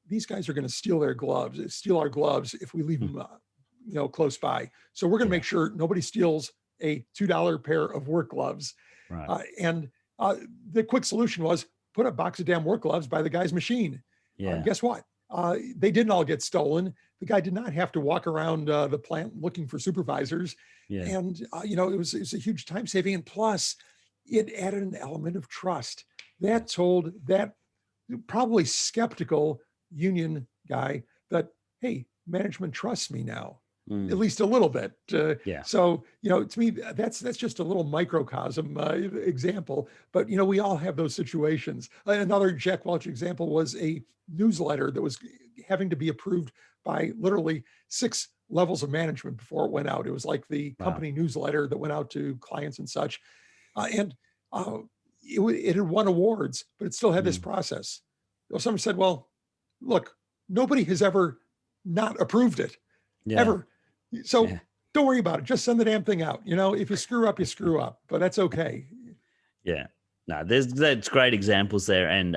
these guys are going to steal our gloves if we leave them close by. So we're going to make sure nobody steals a $2 pair of work gloves. And the quick solution was put a box of damn work gloves by the guy's machine. Guess what? They didn't all get stolen. The guy did not have to walk around the plant looking for supervisors. And, it was a huge time saving. And plus, it added an element of trust. That told that probably skeptical union guy that, hey, management trusts me now. At least a little bit. So, to me, that's just a little microcosm example. But, we all have those situations. Another Jack Welch example was a newsletter that was having to be approved by literally 6 levels of management before it went out. It was like the company newsletter that went out to clients and such. And it had won awards, but it still had this process. Someone said, "Well, look, nobody has ever not approved it, ever. So don't worry about it. Just send the damn thing out. If you screw up, you screw up, but that's okay." No, that's great examples there. And,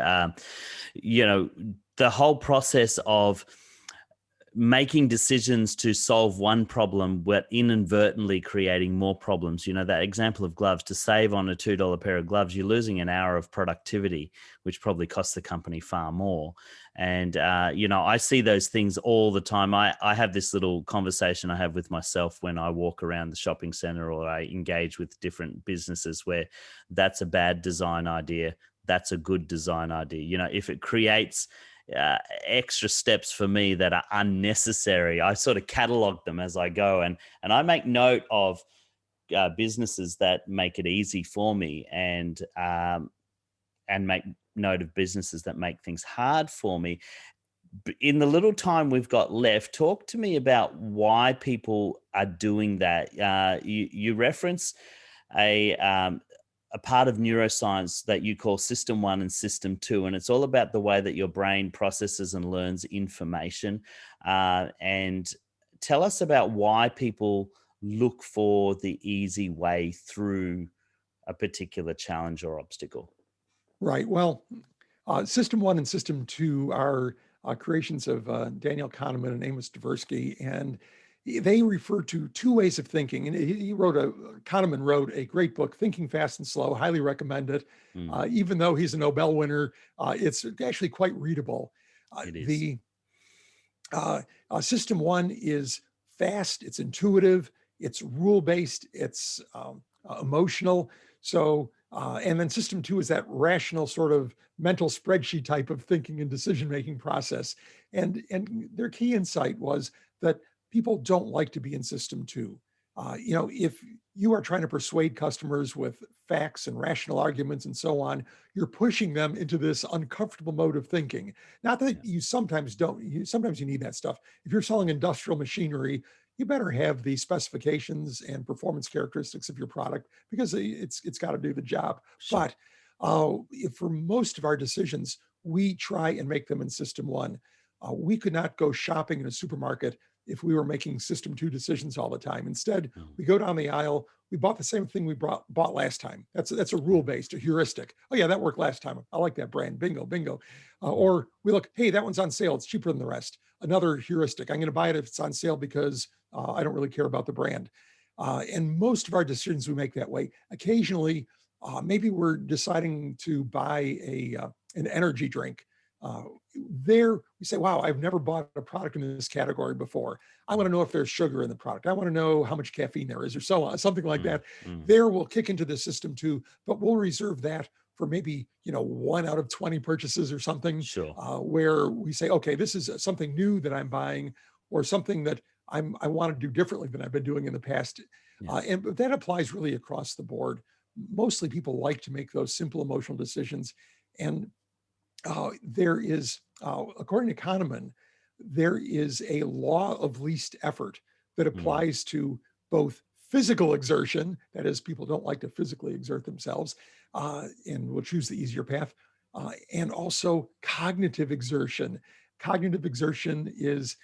the whole process of making decisions to solve one problem, but inadvertently creating more problems. That example of gloves, to save on a $2 pair of gloves, you're losing an hour of productivity, which probably costs the company far more. And, I see those things all the time. I have this little conversation I have with myself when I walk around the shopping center or I engage with different businesses where that's a bad design idea. That's a good design idea. If it creates extra steps for me that are unnecessary, I sort of catalog them as I go, and I make note of businesses that make it easy for me, and make note of businesses that make things hard for me. In the little time we've got left, talk to me about why people are doing that. You reference a part of neuroscience that you call System 1 and System 2, and it's all about the way that your brain processes and learns information. And tell us about why people look for the easy way through a particular challenge or obstacle. Right. Well, System 1 and System 2 are creations of Daniel Kahneman and Amos Tversky, and they refer to 2 ways of thinking. And Kahneman wrote a great book, Thinking Fast and Slow. Highly recommend it. Even though he's a Nobel winner, it's actually quite readable. It is. The System 1 is fast, it's intuitive, it's rule-based, it's emotional. So And then system two is that rational sort of mental spreadsheet type of thinking and decision-making process. And their key insight was that people don't like to be in system two. If you are trying to persuade customers with facts and rational arguments and so on, you're pushing them into this uncomfortable mode of thinking. Not that you sometimes don't, sometimes you need that stuff. If you're selling industrial machinery, you better have the specifications and performance characteristics of your product because it's got to do the job. Sure. But if for most of our decisions, we try and make them in system one. We could not go shopping in a supermarket if we were making system two decisions all the time. Instead, we go down the aisle, we bought the same thing we bought last time. That's a rule-based, a heuristic. Oh yeah, that worked last time. I like that brand, bingo, bingo. Or we look, hey, that one's on sale. It's cheaper than the rest. Another heuristic. I'm going to buy it if it's on sale because I don't really care about the brand. And most of our decisions we make that way. Occasionally, maybe we're deciding to buy an energy drink. There we say, wow, I've never bought a product in this category before. I want to know if there's sugar in the product. I want to know how much caffeine there is or so on, something like that. There we'll kick into the system too, but we'll reserve that for maybe, 1 out of 20 purchases or something. Sure. Where we say, okay, this is something new that I'm buying or something that I want to do differently than I've been doing in the past. And that applies really across the board. Mostly people like to make those simple emotional decisions. And there is, according to Kahneman, there is a law of least effort that applies to both physical exertion, that is, people don't like to physically exert themselves and will choose the easier path, and also cognitive exertion. Cognitive exertion is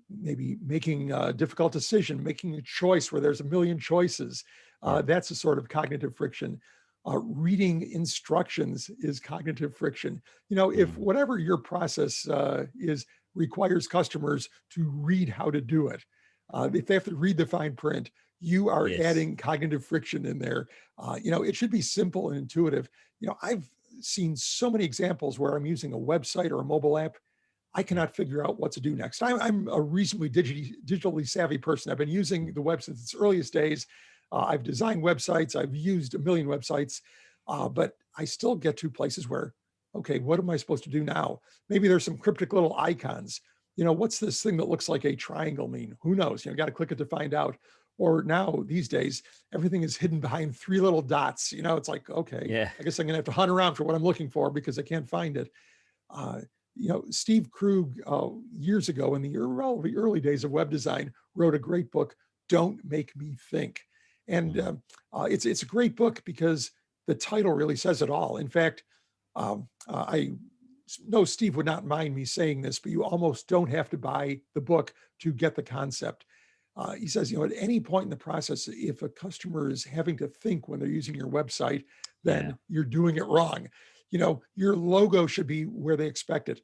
maybe making a difficult decision, making a choice where there's a million choices. That's a sort of cognitive friction. Reading instructions is cognitive friction. If whatever your process is requires customers to read how to do it, if they have to read the fine print, you are adding cognitive friction in there. It should be simple and intuitive. I've seen so many examples where I'm using a website or a mobile app. I cannot figure out what to do next. I'm a reasonably digitally savvy person. I've been using the web since its earliest days. I've designed websites. I've used a million websites, but I still get to places where, okay, what am I supposed to do now? Maybe there's some cryptic little icons. What's this thing that looks like a triangle mean? Who knows? Got to click it to find out. Or now these days, everything is hidden behind 3 little dots. It's like, okay, I guess I'm going to have to hunt around for what I'm looking for because I can't find it. Steve Krug, years ago in the early days of web design, wrote a great book, Don't Make Me Think. And it's a great book because the title really says it all. In fact, I know Steve would not mind me saying this, but you almost don't have to buy the book to get the concept. He says, at any point in the process, if a customer is having to think when they're using your website, then you're doing it wrong. Your logo should be where they expect it.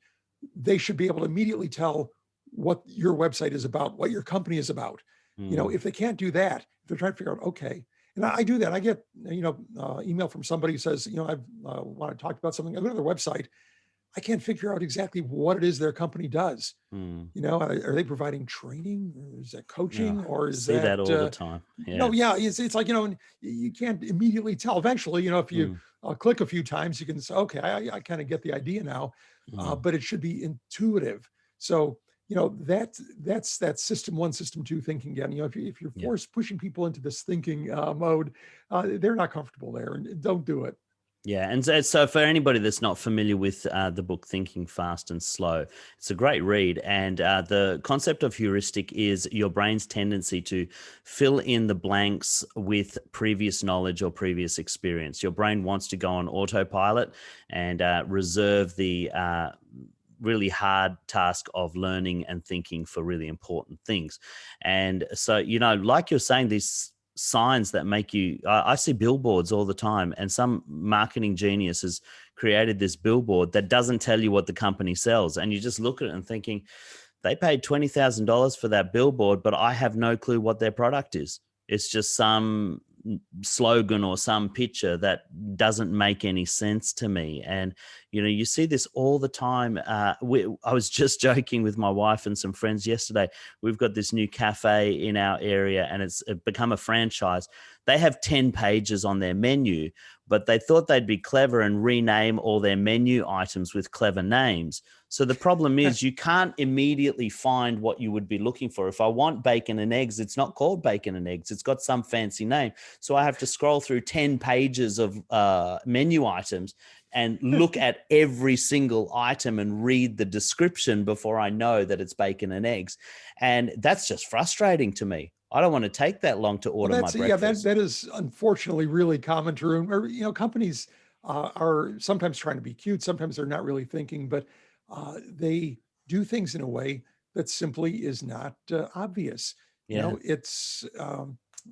They should be able to immediately tell what your website is about, what your company is about. If they can't do that, if they're trying to figure out, okay, and I do that. I get, email from somebody who says, I want to talk about something. I go to their website. I can't figure out exactly what it is their company does. Are they providing training? Or is that coaching? Or is that all the time? It's like, you can't immediately tell. Eventually, if you click a few times, you can say, okay, I kind of get the idea now, but it should be intuitive. So, that's that system one, system two thinking again. If you're pushing people into this thinking mode, they're not comfortable there, and don't do it. Yeah. And so for anybody that's not familiar with the book Thinking Fast and Slow, it's a great read. And the concept of heuristic is your brain's tendency to fill in the blanks with previous knowledge or previous experience. Your brain wants to go on autopilot and reserve the really hard task of learning and thinking for really important things. And so, like you're saying, these signs that make you, I see billboards all the time, and some marketing genius has created this billboard that doesn't tell you what the company sells. And you just look at it and thinking, they paid $20,000 for that billboard, but I have no clue what their product is. It's just some slogan or some picture that doesn't make any sense to me. And you see this all the time. I was just joking with my wife and some friends yesterday. We've got this new cafe in our area, and it's become a franchise. They have 10 pages on their menu, but they thought they'd be clever and rename all their menu items with clever names. So the problem is you can't immediately find what you would be looking for. If I want bacon and eggs, it's not called bacon and eggs. It's got some fancy name. So I have to scroll through 10 pages of menu items and look at every single item and read the description before I know that it's bacon and eggs. And that's just frustrating to me. I don't want to take that long to order my breakfast. That is unfortunately really common, Tarun. Or, companies are sometimes trying to be cute. Sometimes they're not really thinking, but they do things in a way that simply is not obvious. Yeah. It's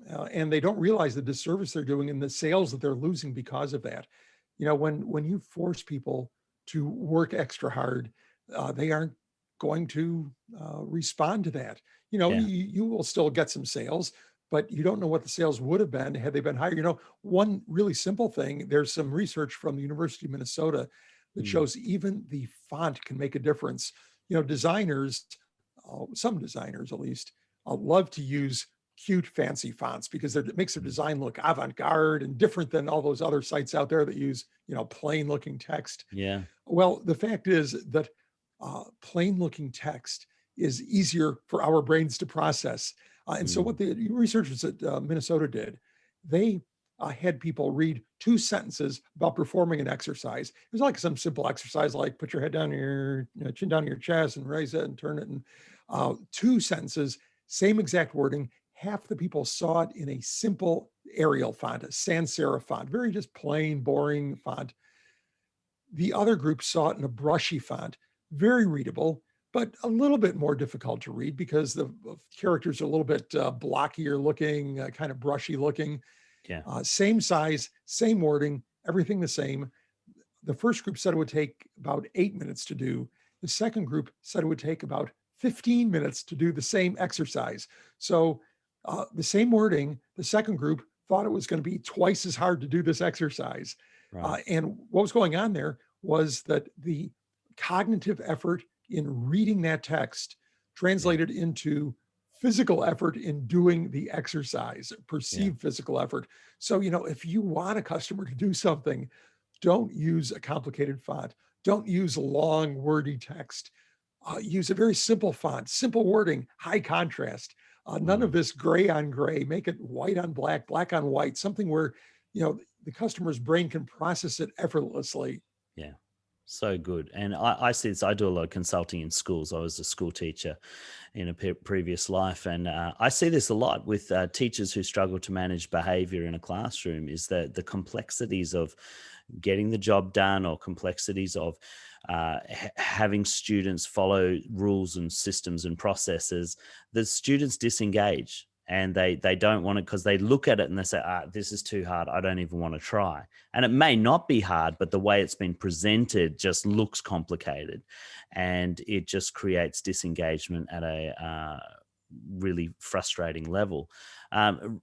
and they don't realize the disservice they're doing and the sales that they're losing because of that. When you force people to work extra hard, they aren't going to respond to that. You will still get some sales, but you don't know what the sales would have been had they been higher. One really simple thing, there's some research from the University of Minnesota that shows even the font can make a difference. Designers, some designers at least, love to use cute, fancy fonts because it makes their design look avant-garde and different than all those other sites out there that use, plain looking text. Yeah. Well, the fact is that plain looking text is easier for our brains to process. And so what the researchers at Minnesota did, they had people read 2 sentences about performing an exercise. It was like some simple exercise, like put your head down your chin down your chest and raise it and turn it. And 2 sentences, same exact wording. Half the people saw it in a simple Arial font, a sans serif font, very just plain, boring font. The other group saw it in a brushy font, very readable, but a little bit more difficult to read because the characters are a little bit blockier looking, kind of brushy looking. Yeah. Same size, same wording, everything the same. The first group said it would take about 8 minutes to do. The second group said it would take about 15 minutes to do the same exercise. So the same wording, the second group thought it was going to be twice as hard to do this exercise. Right. And what was going on there was that the cognitive effort in reading that text translated into physical effort in doing the exercise, perceived physical effort. So, if you want a customer to do something, don't use a complicated font. Don't use long, wordy text. Use a very simple font, simple wording, high contrast. None of this gray on gray. Make it white on black, black on white, something where, the customer's brain can process it effortlessly. Yeah. So good. And I see this. I do a lot of consulting in schools. I was a school teacher in a previous life. And I see this a lot with teachers who struggle to manage behavior in a classroom, is that the complexities of getting the job done, or complexities of having students follow rules and systems and processes, the students disengage. And they don't want it because they look at it and they say, this is too hard. I don't even want to try. And it may not be hard, but the way it's been presented just looks complicated. And it just creates disengagement at a really frustrating level.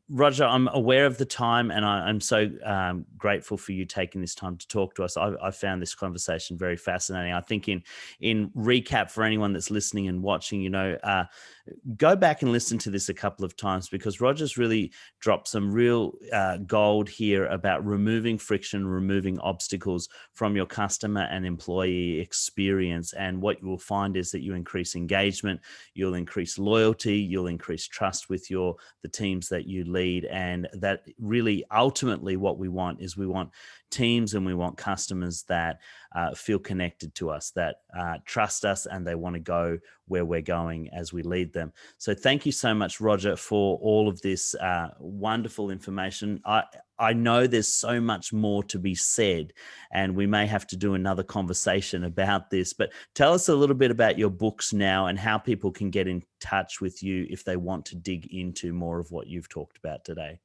Roger, I'm aware of the time, and I'm so grateful for you taking this time to talk to us. I found this conversation very fascinating. I think in recap for anyone that's listening and watching, go back and listen to this a couple of times, because Roger's really dropped some real gold here about removing friction, removing obstacles from your customer and employee experience. And what you will find is that you increase engagement, you'll increase loyalty, you'll increase trust with the teams that you lead. And that really ultimately what we want is we want teams and we want customers that feel connected to us, that trust us, and they want to go where we're going as we lead them. So thank you so much, Roger, for all of this wonderful information. I know there's so much more to be said, and we may have to do another conversation about this, but tell us a little bit about your books now and how people can get in touch with you if they want to dig into more of what you've talked about today.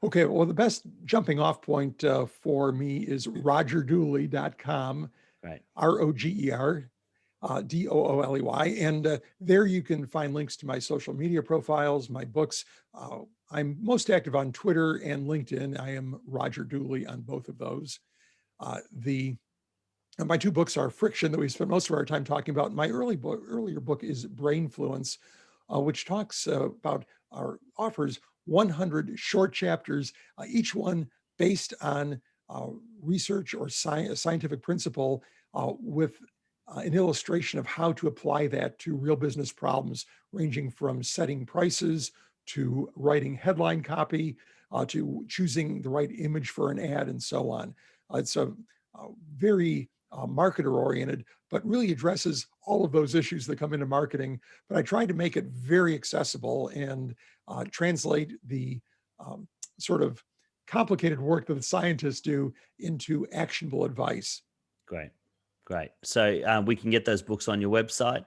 Okay, well, the best jumping off point for me is rogerdooley.com, Right. ROGER. Dooley. And there you can find links to my social media profiles, my books. I'm most active on Twitter and LinkedIn. I am Roger Dooley on both of those. My two books are Friction, that we spent most of our time talking about. My earlier book is Brainfluence, which talks about or offers 100 short chapters, each one based on research or scientific principle with an illustration of how to apply that to real business problems, ranging from setting prices to writing headline copy to choosing the right image for an ad and so on. It's a very marketer oriented, but really addresses all of those issues that come into marketing. But I tried to make it very accessible and translate the sort of complicated work that the scientists do into actionable advice. Great. Great. So we can get those books on your website?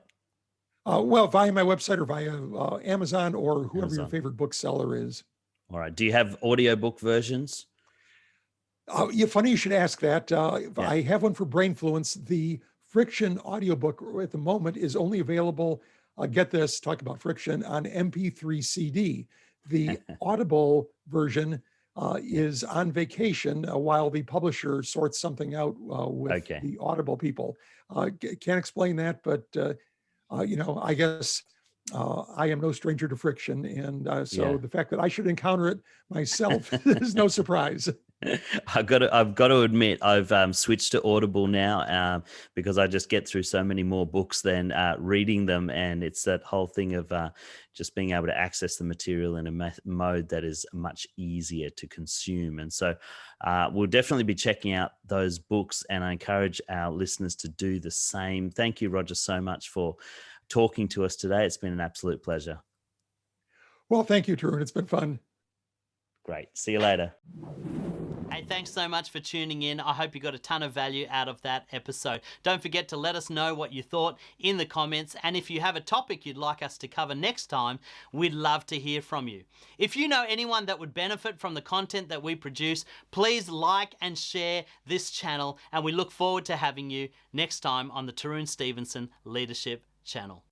Well, via my website or via Amazon or whoever Amazon. your favorite bookseller is. All right. Do you have audiobook versions? Yeah, funny you should ask that. I have one for Brainfluence. The Friction audiobook at the moment is only available, get this, talk about friction, on MP3 CD. The Audible version is on vacation while the publisher sorts something out with the Audible people. Can't explain that, but I guess I am no stranger to friction. And so the fact that I should encounter it myself is no surprise. I've got to admit, I've switched to Audible now because I just get through so many more books than reading them, and it's that whole thing of just being able to access the material in a mode that is much easier to consume. And so we'll definitely be checking out those books, and I encourage our listeners to do the same. Thank you, Roger, so much for talking to us today. It's been an absolute pleasure. Well, thank you, Tarun. It's been fun. Great. See you later. Hey, thanks so much for tuning in. I hope you got a ton of value out of that episode. Don't forget to let us know what you thought in the comments. And if you have a topic you'd like us to cover next time, we'd love to hear from you. If you know anyone that would benefit from the content that we produce, please like and share this channel. And we look forward to having you next time on the Tarun Stevenson Leadership Channel.